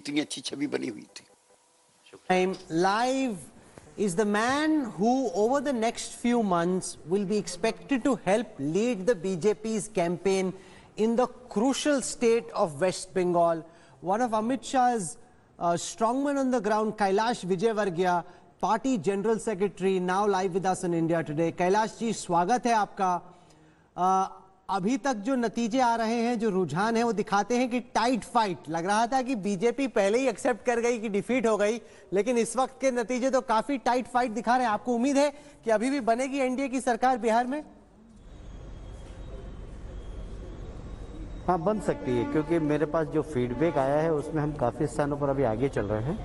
इतनी अच्छी छवि बनी हुई थी। Live is the man who over the next few months will be expected to help lead the BJP's campaign in the crucial state of West Bengal. One of Amit Shah's strongmen on the ground, Kailash Vijayvargiya, Party General Secretary, now live with us in India today. Kailash ji, स्वागत है आपका। अभी तक जो नतीजे आ रहे हैं, जो रुझान है, वो दिखाते हैं कि टाइट फाइट लग रहा था कि बीजेपी पहले ही एक्सेप्ट कर गई कि डिफीट हो गई, लेकिन इस वक्त के नतीजे तो काफी टाइट फाइट दिखा रहे हैं। आपको उम्मीद है कि अभी भी बनेगी एनडीए की सरकार बिहार में? हाँ, बन सकती है, क्योंकि मेरे पास जो फीडबैक आया है उसमें हम काफ़ी स्थानों पर अभी आगे चल रहे हैं,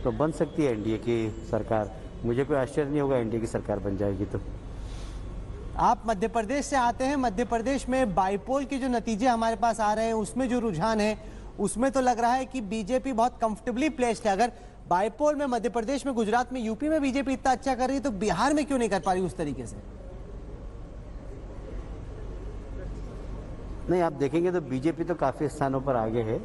तो बन सकती है एनडीए की सरकार। मुझे कोई आश्चर्य नहीं होगा एनडीए की सरकार बन जाएगी। तो आप मध्य प्रदेश से आते हैं, मध्य प्रदेश में बाईपोल के जो नतीजे हमारे पास आ रहे हैं, उसमें जो रुझान है, उसमें तो लग रहा है कि बीजेपी बहुत कंफर्टेबली प्लेस्ड है। अगर बाईपोल में मध्य प्रदेश में, गुजरात में, यूपी में बीजेपी इतना अच्छा कर रही है, तो बिहार में क्यों नहीं कर पा रही उस तरीके से? नहीं, आप देखेंगे तो बीजेपी तो काफ़ी स्थानों पर आगे है।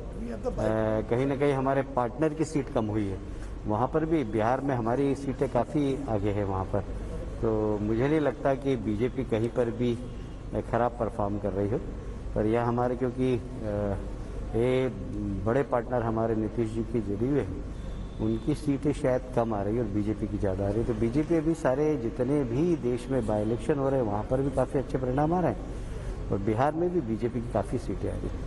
कहीं ना कहीं हमारे पार्टनर की सीट कम हुई है, वहाँ पर भी बिहार में हमारी सीटें काफ़ी आगे है वहाँ पर। तो मुझे नहीं लगता कि बीजेपी कहीं पर भी खराब परफॉर्म कर रही हो, पर यह हमारे क्योंकि ये बड़े पार्टनर हमारे नीतीश जी की जुड़ी हुए हैं, उनकी सीटें शायद कम आ रही है और बीजेपी की ज़्यादा आ रही है। तो बीजेपी अभी सारे जितने भी देश में बाई इलेक्शन हो रहे हैं वहाँ पर भी काफ़ी अच्छे परिणाम आ रहे हैं, और बिहार में भी बीजेपी की काफ़ी सीटें आ रही हैं।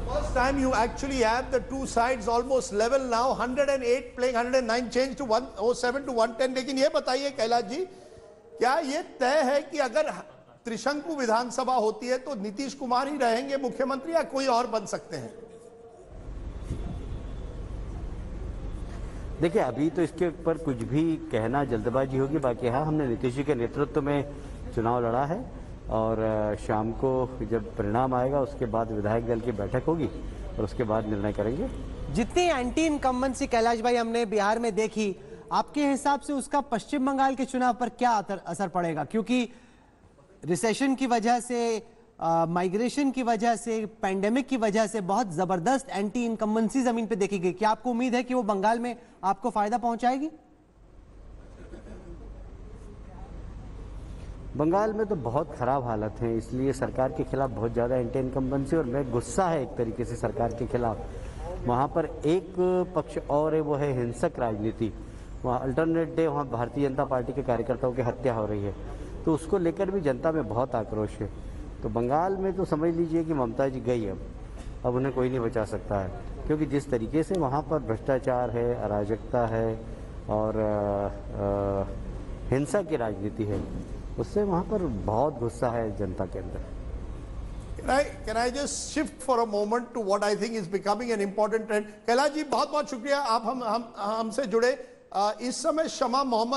First time you actually have the two sides almost level now, 108 playing 109, change to 107 to 110। लेकिन ये बताइए कैलाश जी, क्या ये तय है कि अगर त्रिशंकु विधानसभा होती है तो नीतीश कुमार ही रहेंगे मुख्यमंत्री या कोई और बन सकते हैं? देखिए, अभी तो इसके ऊपर कुछ भी कहना जल्दबाजी होगी। बाकी हाँ, हमने नीतीश जी के नेतृत्व में चुनाव लड़ा है, और शाम को जब परिणाम आएगा उसके बाद विधायक दल की बैठक होगी और उसके बाद निर्णय करेंगे। जितनी एंटी इनकम्बेंसी कैलाश भाई हमने बिहार में देखी, आपके हिसाब से उसका पश्चिम बंगाल के चुनाव पर क्या असर पड़ेगा? क्योंकि रिसेशन की वजह से, माइग्रेशन की वजह से, पैंडेमिक की वजह से बहुत जबरदस्त एंटी इनकम्बेंसी जमीन पे देखी गई। क्या आपको उम्मीद है कि वो बंगाल में आपको फायदा पहुंचाएगी? बंगाल में तो बहुत खराब हालत है, इसलिए सरकार के खिलाफ बहुत ज़्यादा एंटी इनकम्बेंसी और मैं गुस्सा है एक तरीके से सरकार के खिलाफ। वहाँ पर एक पक्ष और है, वो है हिंसक राजनीति। वहाँ अल्टरनेट डे, वहाँ भारतीय जनता पार्टी के कार्यकर्ताओं की हत्या हो रही है, तो उसको लेकर भी जनता में बहुत आक्रोश है। तो बंगाल में तो समझ लीजिए कि ममता जी गई, अब उन्हें कोई नहीं बचा सकता है, क्योंकि जिस तरीके से वहाँ पर भ्रष्टाचार है, अराजकता है और हिंसा की राजनीति है, उससे वहाँ पर बहुत गुस्सा है जनता के अंदर। Can I just shift for a moment to what I think is becoming an important trend? Kailash ji, बहुत बहुत शुक्रिया, आप हमसे जुड़े। इस समय शमा मोहम्मद